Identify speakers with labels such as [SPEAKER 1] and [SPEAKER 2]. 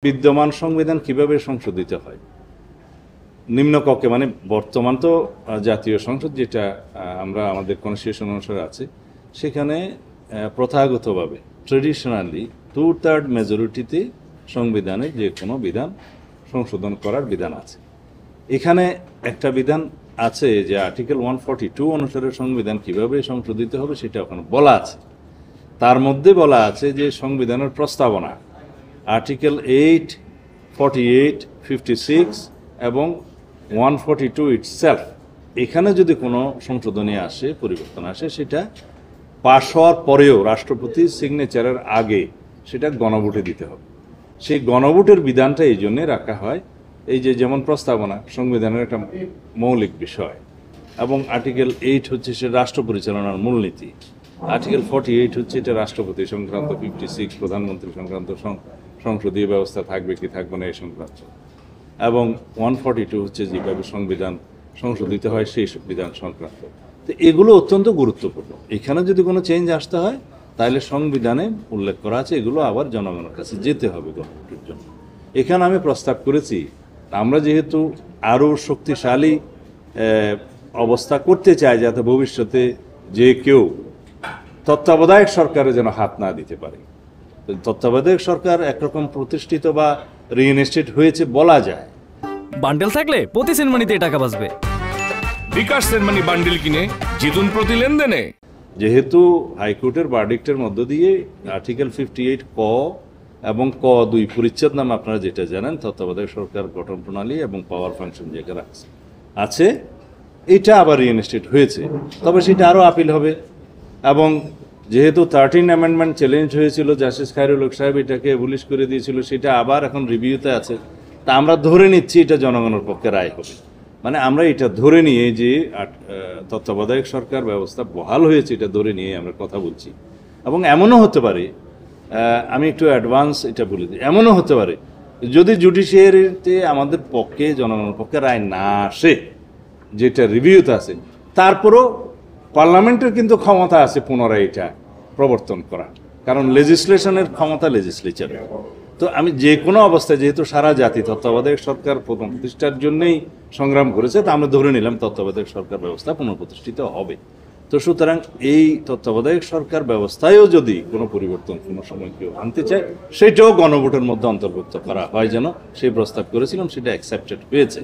[SPEAKER 1] বিদ্যমান সংবিধান কিভাবে সংশোধিত হয় নিম্নকক্ষে মানে বর্তমান তো জাতীয় সংসদ যেটা আমরা আমাদের কনস্টিটিউশন অনুসারে আছে সেখানে প্রথাগতভাবে ট্রেডিশনালি 2/3 মেজরিটিতে সংবিধানে যে কোনো বিধান সংশোধন করার বিধান আছে। এখানে একটা বিধান আছে যে আর্টিকেল 142 অনুসারে সংবিধান কিভাবে সংশোধিত হবে সেটা ওখানে বলা আছে। তার মধ্যে বলা আছে যে সংবিধানের প্রস্তাবনা আর্টিকেল 8, 48, 56 এবং 142 ইটসেলফ এখানে যদি কোনো সংশোধনী আসে পরিবর্তন আসে সেটা পাশ হওয়ার পরেও রাষ্ট্রপতির সিগনেচারের আগে সেটা গণভোটে দিতে হবে। সেই গণভোটের বিধানটা এই জন্যে রাখা হয় এই যে যেমন প্রস্তাবনা সংবিধানের একটা মৌলিক বিষয় এবং আর্টিকেল 8 হচ্ছে সে রাষ্ট্র পরিচালনার মূলনীতি, আর্টিকেল 48 হচ্ছে এটা রাষ্ট্রপতি সংক্রান্ত, 56 প্রধানমন্ত্রী সংক্রান্ত সংসদীয় ব্যবস্থা থাকবে কি থাকবে না এই সংক্রান্ত, এবং 142 হচ্ছে যেভাবে সংবিধান সংশোধিত হয় সেই বিধান সংক্রান্ত। তো এগুলো অত্যন্ত গুরুত্বপূর্ণ। এখানে যদি কোনো চেঞ্জ আসতে হয় তাহলে সংবিধানে উল্লেখ করা আছে এগুলো আবার জনগণের কাছে যেতে হবে গণভোটের জন্য। এখানে আমি প্রস্তাব করেছি আমরা যেহেতু আরও শক্তিশালী অবস্থা করতে চাই যাতে ভবিষ্যতে যে কেউ তত্ত্বাবধায়ক সরকারে যেন হাত না দিতে পারে। তত্ত্বাবধায়ক সরকার একরকম প্রতিষ্ঠিত বা রিইনস্টেট হয়েছে বলা যায়।
[SPEAKER 2] বান্ডেল থাকলে প্রতি সেনমানিতে টাকা বাঁচবে।
[SPEAKER 3] বিকাশ সেনমানি বান্ডেল কিনে জিতুন প্রতি লেনদেনে।
[SPEAKER 1] যেহেতু হাইকোর্টের ভার্ডিক্টের মধ্য দিয়ে আর্টিকেল 58 ক এবং ক 2 পরিচ্ছেদ নামে আপনারা যেটা জানেন তত্ত্বাবধায়ক সরকার গঠন প্রণালী এবং পাওয়ার ফাংশন যেখানে আছে এটা আবার রিইনস্টেট হয়েছে, তবে সেটা আরও আপিল হবে। এবং যেহেতু 13 অ্যামেন্ডমেন্ট চ্যালেঞ্জ হয়েছিল, জাস্টিস খায়রুল হক সাহেব এটাকে অ্যাবলিশ করে দিয়েছিল, সেটা আবার এখন রিভিউতে আছে। তা আমরা ধরে নিচ্ছি এটা জনগণের পক্ষে রায় হবে, মানে আমরা এটা ধরে নিয়ে যে তত্ত্বাবধায়ক সরকার ব্যবস্থা বহাল হয়েছে এটা ধরে নিয়ে আমরা কথা বলছি। এবং এমনও হতে পারে, আমি একটু অ্যাডভান্স এটা বলে দিই, এমনও হতে পারে যদি জুডিশিয়ারিতে আমাদের পক্ষে জনগণের পক্ষে রায় না আসে যেটা রিভিউতে আছে, তারপরও পার্লামেন্টের কিন্তু ক্ষমতা আছে পুনরায় এটা প্রবর্তন করা, কারণ লেজিসলেশনের ক্ষমতা লেজিসলেচারের। তো আমি যে কোনো অবস্থায় যেহেতু সারা জাতি তত্ত্বাবধায়ক সরকার প্রতিষ্ঠার জন্যই সংগ্রাম করেছে, তা আমরা ধরে নিলাম তত্ত্বাবধায়ক সরকার ব্যবস্থা পুনঃপ্রতিষ্ঠিত হবে। তো সুতরাং এই তত্ত্বাবধায়ক সরকার ব্যবস্থায়ও যদি কোনো পরিবর্তন কোনো সময় কেউ আনতে চায় সেটাও গণভোটের মধ্যে অন্তর্ভুক্ত করা হয় যেন সেই প্রস্তাব করেছিলাম সেটা অ্যাকসেপ্টেড হয়েছে।